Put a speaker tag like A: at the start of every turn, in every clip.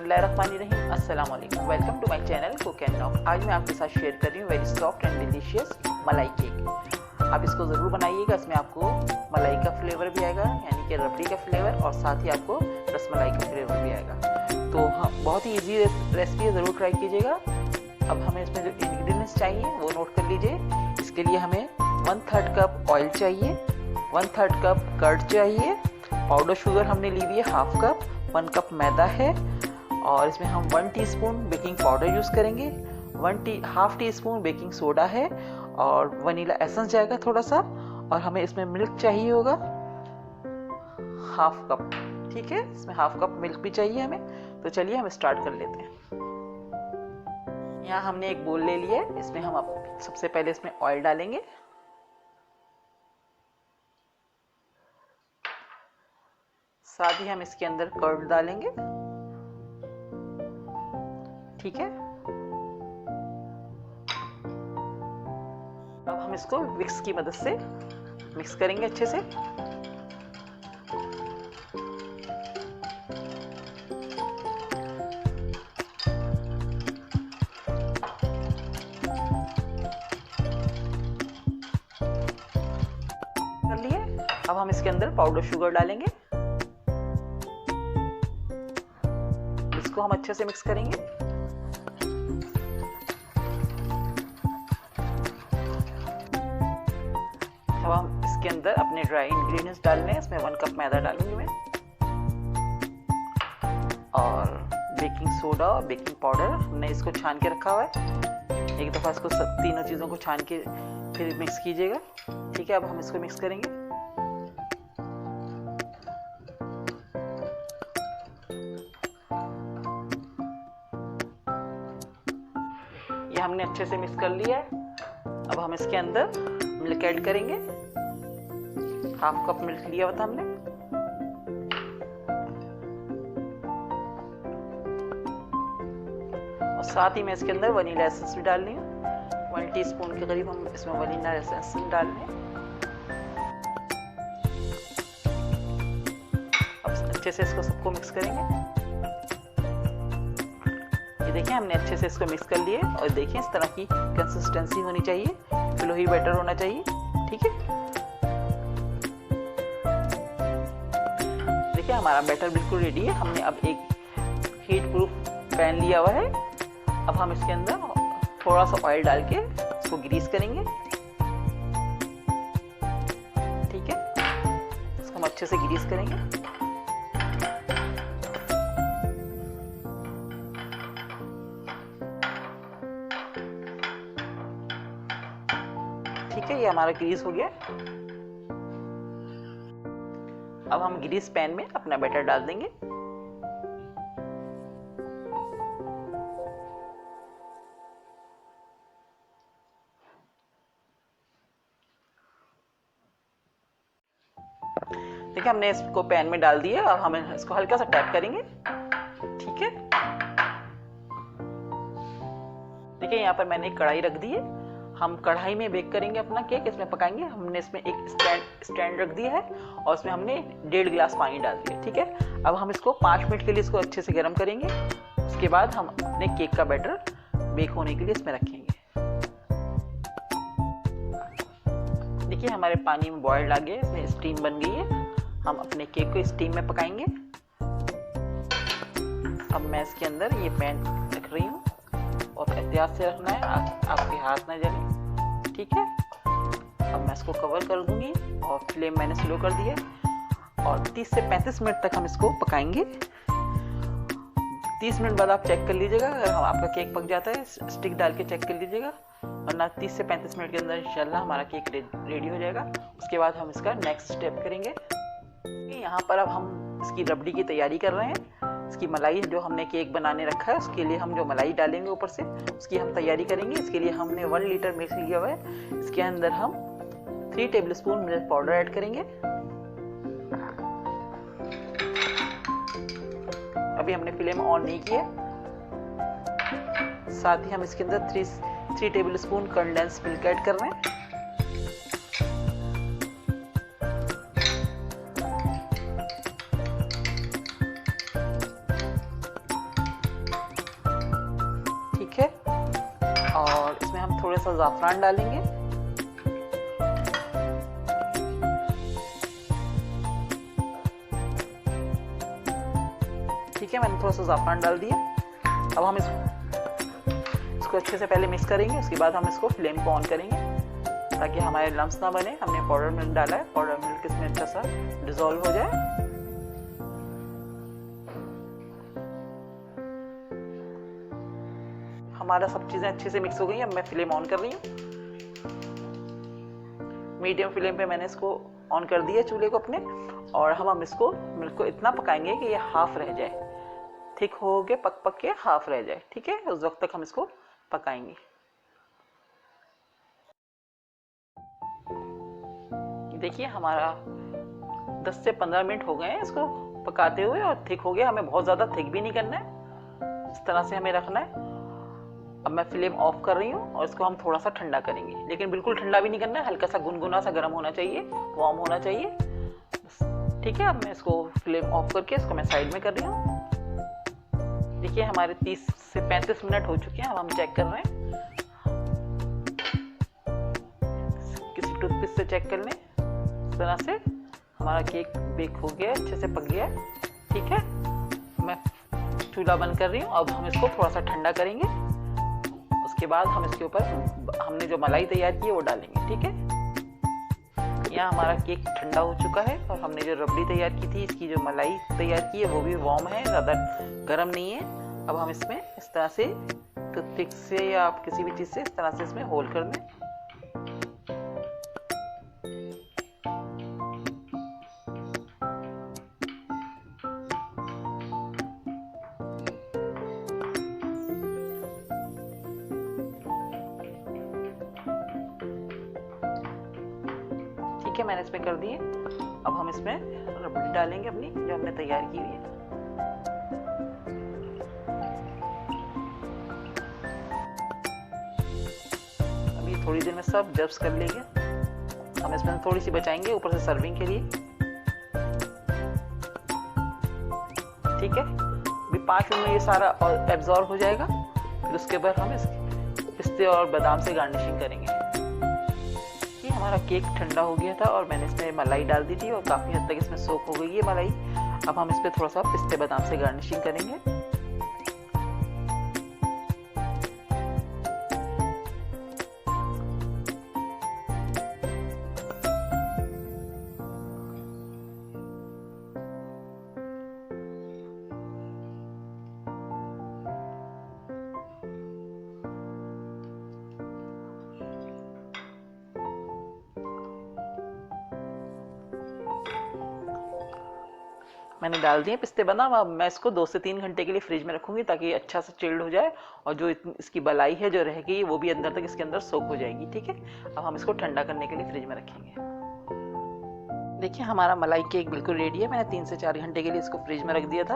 A: बिस्मिल्लाहिर्रहमानिर्रहीम। अस्सलाम वालेकुम। Welcome to my channel cook and knock. आज मैं आपके साथ शेयर कर रही हूँ very soft and delicious malai cake. आप इसको ज़रूर बनाइएगा। इसमें आपको मलाई का फ्लेवर भी आएगा, यानी कि रबड़ी का फ्लेवर, और साथ ही आपको रसमलाई का फ्लेवर भी आएगा। तो हाँ, बहुत ही ईजी रेसिपी है, ज़रूर ट्राई कीजिएगा। अब हमें इसमें जो इंग्रेडिएंट्स चाहिए वो नोट कर लीजिए। इसके लिए हमें 1/3 कप ऑयल चाहिए, 1/3 कप कर्ड चाहिए, पाउडर शुगर हमने ली हुई है 1/2 कप, 1 कप मैदा है, और इसमें हम 1 टीस्पून बेकिंग पाउडर यूज़ करेंगे, 1/2 टीस्पून बेकिंग सोडा है, और वनीला एसेंस जाएगा थोड़ा सा, और हमें इसमें मिल्क चाहिए होगा 1/2 कप। ठीक है, इसमें 1/2 कप मिल्क भी चाहिए हमें। तो चलिए हम स्टार्ट कर लेते हैं। यहाँ हमने एक बोल ले लिया है, इसमें हम सबसे पहले इसमें ऑयल डालेंगे। साथ ही हम इसके अंदर कर्ड डालेंगे। ठीक है, अब हम इसको विक्स की मदद से मिक्स करेंगे अच्छे से। कर लिए। अब हम इसके अंदर पाउडर शुगर डालेंगे, इसको हम अच्छे से मिक्स करेंगे। अब हम इसके अंदर अपने ड्राई इंग्रेडिएंट्स डालने हैं। इसमें 1 कप मैदा डालूंगी मैं, और बेकिंग सोडा और बेकिंग पाउडर हमने इसको छान के रखा हुआ है। एक दफ़ा इसको तीनों चीज़ों को छान के फिर मिक्स कीजिएगा। ठीक है, अब हम इसको मिक्स करेंगे। ये हमने अच्छे से मिक्स कर लिया है। अब हम इसके अंदर मिल्क ऐड करेंगे। 1/2 कप मिल्क लिया हुआ था हमने। और साथ ही मैं इसके अंदर वनीला एसेंस भी डाल रही हूँ। 1 टीस्पून के करीब हम इसमें वनीला एसेंस डाल रहे हैं। अब अच्छे से इसको सबको मिक्स करेंगे। ये देखिए, हमने अच्छे से इसको मिक्स कर लिए, और देखिए इस तरह की कंसिस्टेंसी होनी चाहिए, फ्लोई बैटर होना चाहिए। ठीक है, देखिए हमारा बैटर बिल्कुल रेडी है। हमने अब एक हीट प्रूफ पैन लिया हुआ है। अब हम इसके अंदर थोड़ा सा ऑयल डाल के इसको ग्रीस करेंगे। ठीक है, इसको हम अच्छे से ग्रीस करेंगे। ठीक है, ये हमारा ग्रीस हो गया। अब हम ग्रीस पैन में अपना बैटर डाल देंगे। देखिए, हमने इसको पैन में डाल दिया। अब हम इसको हल्का सा टैप करेंगे। ठीक है, देखिए यहाँ पर मैंने एक कढ़ाई रख दी है। हम कढ़ाई में बेक करेंगे अपना केक, इसमें पकाएंगे। हमने इसमें एक स्टैंड रख दिया है, और उसमें हमने 1.5 गिलास पानी डाल दिया। ठीक है, अब हम इसको 5 मिनट के लिए इसको अच्छे से गर्म करेंगे। उसके बाद हम अपने केक का बैटर बेक होने के लिए इसमें रखेंगे। देखिए हमारे पानी में बॉयल आ गया, इसमें स्टीम बन गई है। हम अपने केक को स्टीम में पकाएंगे। अब मैं इसके अंदर ये पैन रख रही हूँ, और एहतियात से रखना है, आपके हाथ ना जले। ठीक है, अब मैं इसको कवर कर दूंगी, और फ्लेम मैंने स्लो कर दिया, और 30 से 35 मिनट तक हम इसको पकाएंगे। 30 मिनट बाद आप चेक कर लीजिएगा, अगर आपका केक पक जाता है स्टिक डाल के चेक कर लीजिएगा, वरना 30 से 35 मिनट के अंदर इंशाल्लाह हमारा केक रेडी हो जाएगा। उसके बाद हम इसका नेक्स्ट स्टेप करेंगे। यहाँ पर अब हम इसकी रबड़ी की तैयारी कर रहे हैं। इसकी मलाई जो हमने केक बनाने रखा है, उसके लिए हम जो मलाई डालेंगे ऊपर से, उसकी हम तैयारी करेंगे। इसके लिए हमने 1 लीटर मिल्क लिया हुआ है। इसके अंदर हम 3 टेबलस्पून मिल्क पाउडर ऐड करेंगे। अभी हमने फ्लेम ऑन नहीं किया। साथ ही हम इसके अंदर 3 टेबलस्पून कंडेंस मिल्क ऐड कर रहे हैं। इसमें हम थोड़ा सा ज़ाफ़रान डालेंगे। ठीक है, मैंने थोड़ा सा ज़ाफ़रान डाल दिया। अब हम इसको अच्छे से पहले मिक्स करेंगे, उसके बाद हम इसको फ्लेम को ऑन करेंगे ताकि हमारे लम्स ना बने। हमने पाउडर मिल्क डाला है, पाउडर मिल्क इसमें अच्छा सा डिज़ोल्व हो जाए। हमारा सब चीज़ें अच्छे से मिक्स हो गई। अब मैं फ्लेम ऑन कर रही हूँ। मीडियम फ्लेम पे मैंने इसको ऑन कर दिया चूल्हे को अपने, और हम इसको मिल्क को इतना पकाएंगे कि ये हाफ रह जाए, थिक हो गए, पक के हाफ रह जाए। ठीक है, उस वक्त तक हम इसको पकाएंगे। देखिए हमारा 10 से 15 मिनट हो गए हैं इसको पकाते हुए, और थिक हो गया। हमें बहुत ज़्यादा थिक भी नहीं करना है, इस तरह से हमें रखना है। अब मैं फ्लेम ऑफ कर रही हूँ और इसको हम थोड़ा सा ठंडा करेंगे, लेकिन बिल्कुल ठंडा भी नहीं करना है, हल्का सा गुनगुना सा गर्म होना चाहिए, वार्म होना चाहिए। ठीक है, अब मैं इसको फ्लेम ऑफ करके इसको मैं साइड में कर रही हूँ। देखिए हमारे 30 से 35 मिनट हो चुके हैं। अब हम चेक कर रहे हैं, किसी टूथपिक से चेक कर लें। इस तरह से हमारा केक बेक हो गया, अच्छे से पक गया। ठीक है, मैं चूल्हा बंद कर रही हूँ। अब हम इसको थोड़ा सा ठंडा करेंगे, उसके बाद हम इसके ऊपर हमने जो मलाई तैयार की है वो डालेंगे। ठीक है, यहाँ हमारा केक ठंडा हो चुका है, और हमने जो रबड़ी तैयार की थी, इसकी जो मलाई तैयार की है वो भी वार्म है, ज़्यादा गर्म नहीं है। अब हम इसमें इस तरह से टूथपिक से या आप किसी भी चीज़ से इस तरह से इसमें होल कर दें। ठीक है, मैंने इसमें कर दिए। अब हम इसमें रबड़ी डालेंगे अपनी, जो हमने तैयार की हुई है। अभी थोड़ी देर में सब जब्स कर लेंगे। हम इसमें थोड़ी सी बचाएंगे ऊपर से सर्विंग के लिए। ठीक है, अभी 5 मिनट में ये सारा एब्जॉर्ब हो जाएगा। फिर उसके बाद हम इसके पिस्ते और बादाम से गार्निशिंग करेंगे। हमारा केक ठंडा हो गया था और मैंने इसमें मलाई डाल दी थी, और काफ़ी हद तक इसमें सोक हो गई है मलाई। अब हम इस पर थोड़ा सा पिस्ते बादाम से गार्निशिंग करेंगे। मैंने डाल दिए पिस्ते बादाम। अब मैं इसको 2 से 3 घंटे के लिए फ्रिज में रखूंगी ताकि अच्छा से चिल्ड हो जाए, और जो इसकी बलाई है जो रह गई वो भी अंदर तक इसके अंदर सोक हो जाएगी। ठीक है, अब हम इसको ठंडा करने के लिए फ्रिज में रखेंगे। देखिए हमारा मलाई केक बिल्कुल रेडी है। मैंने 3 से 4 घंटे के लिए इसको फ्रिज में रख दिया था।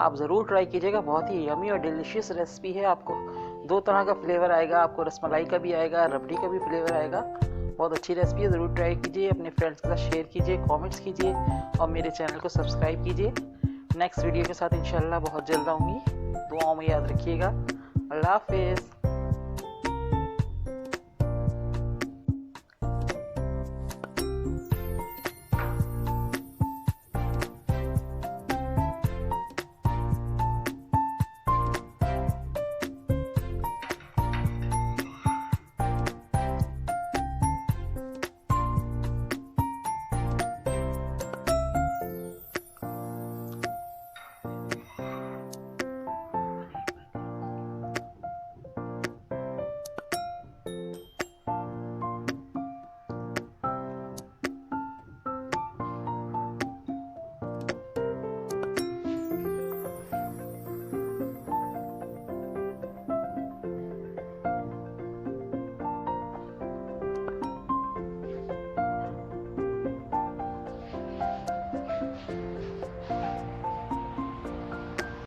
A: आप ज़रूर ट्राई कीजिएगा, बहुत ही यमी और डिलीशियस रेसिपी है। आपको 2 तरह का फ्लेवर आएगा, आपको रसमलाई का भी आएगा, रबड़ी का भी फ्लेवर आएगा। बहुत अच्छी रेसिपी है, ज़रूर ट्राई कीजिए, अपने फ्रेंड्स के साथ शेयर कीजिए, कमेंट्स कीजिए, और मेरे चैनल को सब्सक्राइब कीजिए। नेक्स्ट वीडियो के साथ इंशाल्लाह बहुत जल्द आऊँगी। दुआओं में याद रखिएगा। अल्लाह हाफिज़।